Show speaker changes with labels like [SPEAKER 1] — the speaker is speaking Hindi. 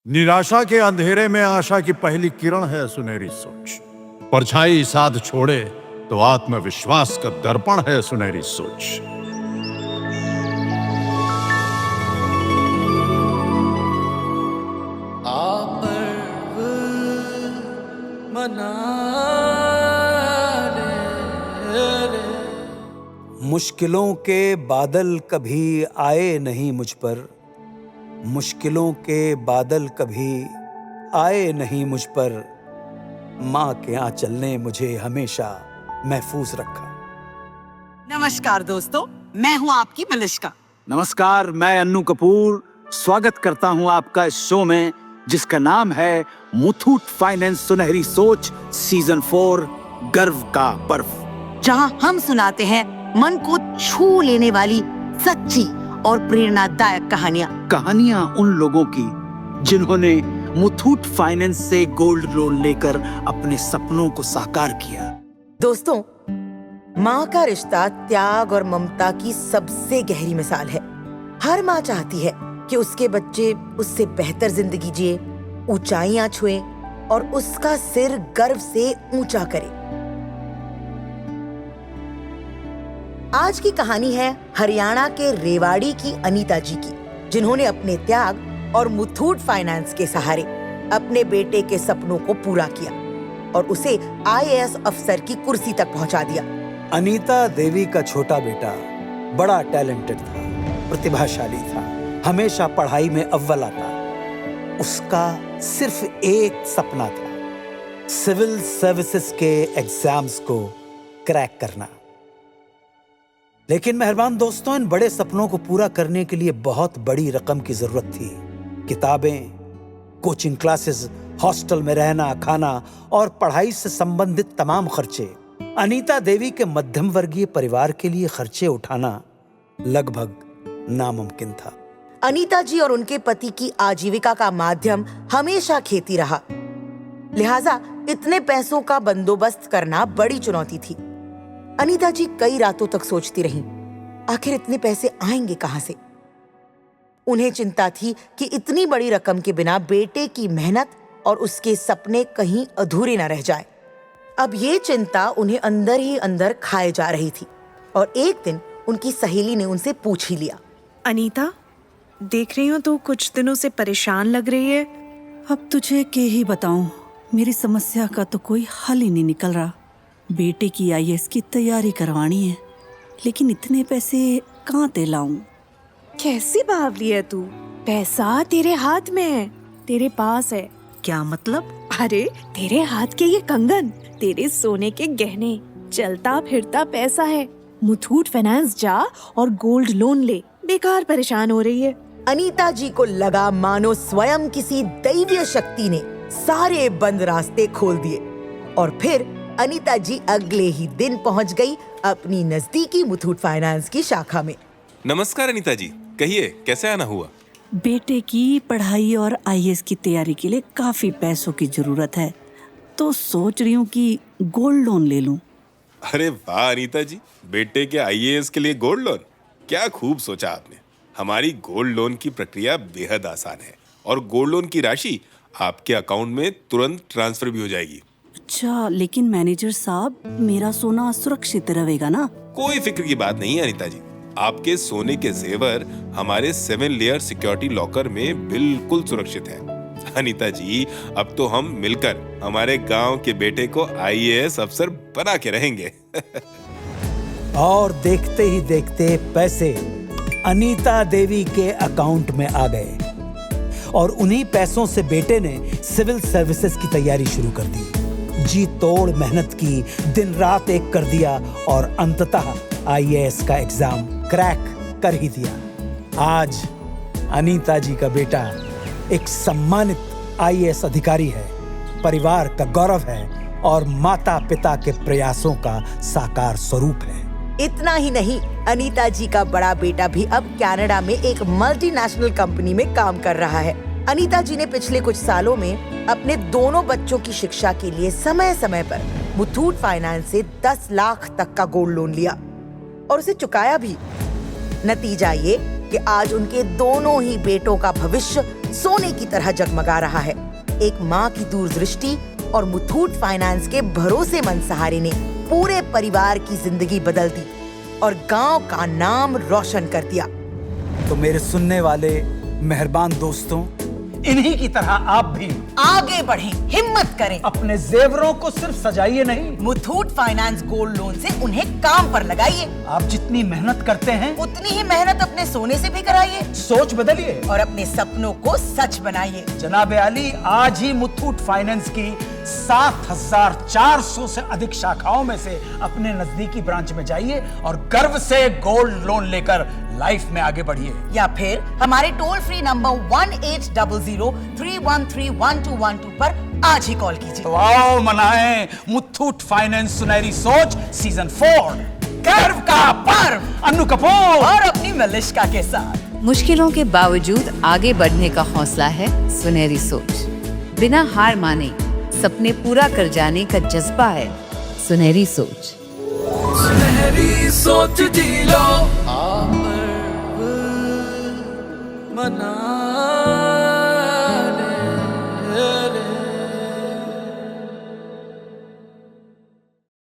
[SPEAKER 1] निराशा के अंधेरे में आशा की पहली किरण है सुनहरी सोच। परछाई साथ छोड़े तो आत्मविश्वास का दर्पण है सुनहरी सोच।
[SPEAKER 2] मुश्किलों के बादल कभी आए नहीं मुझ पर, मुश्किलों के बादल कभी आए नहीं मुझ पर, माँ के आंचल ने मुझे हमेशा महफूज रखा।
[SPEAKER 3] नमस्कार दोस्तों, मैं हूँ आपकी मलिश्का।
[SPEAKER 4] नमस्कार, मैं अन्नू कपूर स्वागत करता हूँ आपका इस शो में जिसका नाम है मुथूट फाइनेंस सुनहरी सोच सीजन 4 गर्व का बर्फ,
[SPEAKER 3] जहाँ हम सुनाते हैं मन को छू लेने वाली सच्ची और प्रेरणादायक
[SPEAKER 4] कहानियां उन लोगों की जिन्होंने मुथूट फाइनेंस से गोल्ड लोन लेकर अपने सपनों को साकार किया।
[SPEAKER 5] दोस्तों, माँ का रिश्ता त्याग और ममता की सबसे गहरी मिसाल है। हर माँ चाहती है कि उसके बच्चे उससे बेहतर जिंदगी जिए, ऊंचाइयां छुए और उसका सिर गर्व से ऊंचा करे। आज की कहानी है हरियाणा के रेवाड़ी की अनीता जी की, जिन्होंने अपने त्याग और मुथूट फाइनेंस के सहारे अपने बेटे के सपनों को पूरा किया और उसे IAS अफसर की कुर्सी तक पहुंचा दिया।
[SPEAKER 2] अनीता देवी का छोटा बेटा बड़ा टैलेंटेड था, प्रतिभाशाली था, हमेशा पढ़ाई में अव्वल आता। उसका सिर्फ एक सपना था, सिविल सर्विसेज के एग्जाम्स को क्रैक करना। लेकिन मेहरबान दोस्तों, इन बड़े सपनों को पूरा करने के लिए बहुत बड़ी रकम की जरूरत थी। किताबें, कोचिंग क्लासेस, हॉस्टल में रहना, खाना और पढ़ाई से संबंधित तमाम खर्चे। अनीता देवी के मध्यम वर्गीय परिवार के लिए खर्चे उठाना लगभग नामुमकिन था।
[SPEAKER 5] अनीता जी और उनके पति की आजीविका का माध्यम हमेशा खेती रहा, लिहाजा इतने पैसों का बंदोबस्त करना बड़ी चुनौती थी। अनीता जी कई रातों तक सोचती रहीं, आखिर इतने पैसे आएंगे कहां से। उन्हें चिंता थी कि इतनी बड़ी रकम के बिना बेटे की मेहनत और उसके सपने कहीं अधूरे न रह जाए। अब ये चिंता उन्हें अंदर ही अंदर खाए जा रही थी और एक दिन उनकी सहेली ने उनसे पूछ ही लिया,
[SPEAKER 6] अनीता, देख रही हूँ तू कुछ दिनों से परेशान लग रही है।
[SPEAKER 7] अब तुझे क्या ही बताऊं, मेरी समस्या का तो कोई हल ही नहीं निकल रहा। बेटे की IAS की तैयारी करवानी है, लेकिन इतने पैसे कहाँ से लाऊं?
[SPEAKER 6] कैसी बावली है तू? पैसा तेरे हाथ में है, तेरे पास है।
[SPEAKER 7] क्या मतलब?
[SPEAKER 6] अरे तेरे हाथ के ये कंगन, तेरे सोने के गहने, चलता फिरता पैसा है। मुथूट फाइनेंस जा और गोल्ड लोन ले, बेकार परेशान हो रही है।
[SPEAKER 5] अनीता जी को लगा मानो स्वयं किसी दैवीय शक्ति ने सारे बंद रास्ते खोल दिए और फिर अनीता जी अगले ही दिन पहुंच गई अपनी नजदीकी मुथूट फाइनेंस की शाखा में।
[SPEAKER 8] नमस्कार अनीता जी, कहिए कैसे आना हुआ?
[SPEAKER 7] बेटे की पढ़ाई और IAS की तैयारी के लिए काफी पैसों की जरूरत है, तो सोच रही हूँ कि गोल्ड लोन ले लूं।
[SPEAKER 8] अरे वाह अनीता जी, बेटे के IAS के लिए गोल्ड लोन, क्या खूब सोचा आपने। हमारी गोल्ड लोन की प्रक्रिया बेहद आसान है और गोल्ड लोन की राशि आपके अकाउंट में तुरंत ट्रांसफर भी हो जाएगी।
[SPEAKER 7] अच्छा, लेकिन मैनेजर साहब, मेरा सोना सुरक्षित रहेगा ना?
[SPEAKER 8] कोई फिक्र की बात नहीं है अनीता जी, आपके सोने के जेवर हमारे 7 लेयर सिक्योरिटी लॉकर में बिल्कुल सुरक्षित है। अनीता जी, अब तो हम मिलकर हमारे गांव के बेटे को IAS अफसर बना के रहेंगे।
[SPEAKER 2] और देखते ही देखते पैसे अनीता देवी के अकाउंट में आ गए और उन्हीं पैसों से बेटे ने सिविल सर्विसेज की तैयारी शुरू कर दी। जी तोड़ मेहनत की, दिन रात एक कर दिया और अंततः IAS का एग्जाम क्रैक कर ही दिया। आज अनीता जी का बेटा एक सम्मानित IAS अधिकारी है, परिवार का गौरव है और माता पिता के प्रयासों का साकार स्वरूप है।
[SPEAKER 5] इतना ही नहीं, अनीता जी का बड़ा बेटा भी अब कनाडा में एक मल्टीनेशनल कंपनी में काम कर रहा है। अनीता जी ने पिछले कुछ सालों में अपने दोनों बच्चों की शिक्षा के लिए समय समय पर मुथूट फाइनेंस से 10 लाख तक का गोल्ड लोन लिया और उसे चुकाया भी। नतीजा ये कि आज उनके दोनों ही बेटों का भविष्य सोने की तरह जगमगा रहा है। एक माँ की दूरदृष्टि और मुथूट फाइनेंस के भरोसेमंद सहारे ने पूरे परिवार की जिंदगी बदल दी और गांव का नाम रोशन कर दिया।
[SPEAKER 2] तो मेरे सुनने वाले मेहरबान दोस्तों, इन्हीं की तरह आप भी
[SPEAKER 5] आगे बढ़ें, हिम्मत करें।
[SPEAKER 2] अपने जेवरों को सिर्फ सजाइए नहीं,
[SPEAKER 5] मुथूट फाइनेंस गोल्ड लोन से उन्हें काम पर लगाइए।
[SPEAKER 2] आप जितनी मेहनत करते हैं
[SPEAKER 5] उतनी ही मेहनत अपने सोने से भी कराइए
[SPEAKER 2] सोच बदलिए
[SPEAKER 5] और अपने सपनों को सच बनाइए।
[SPEAKER 2] जनाब आली, आज ही मुथूट फाइनेंस की 7,400 से अधिक शाखाओं में से अपने नजदीकी ब्रांच में जाइए और गर्व से गोल्ड लोन लेकर लाइफ में आगे बढ़िए।
[SPEAKER 5] या फिर हमारे टोल फ्री नंबर 1800-313-1212 पर आज ही कॉल कीजिए।
[SPEAKER 2] तो आओ मनाएं मुथूट फाइनेंस सुनहरी सोच सीजन 4, गर्व का पर्व, अन्नू कपूर
[SPEAKER 5] और अपनी मलिश्का के साथ।
[SPEAKER 9] मुश्किलों के बावजूद आगे बढ़ने का हौसला है सुनहरी सोच। बिना हार माने सपने पूरा कर जाने का जज्बा है सुनहरी सोच।
[SPEAKER 10] सुनहरी सोच जी लो।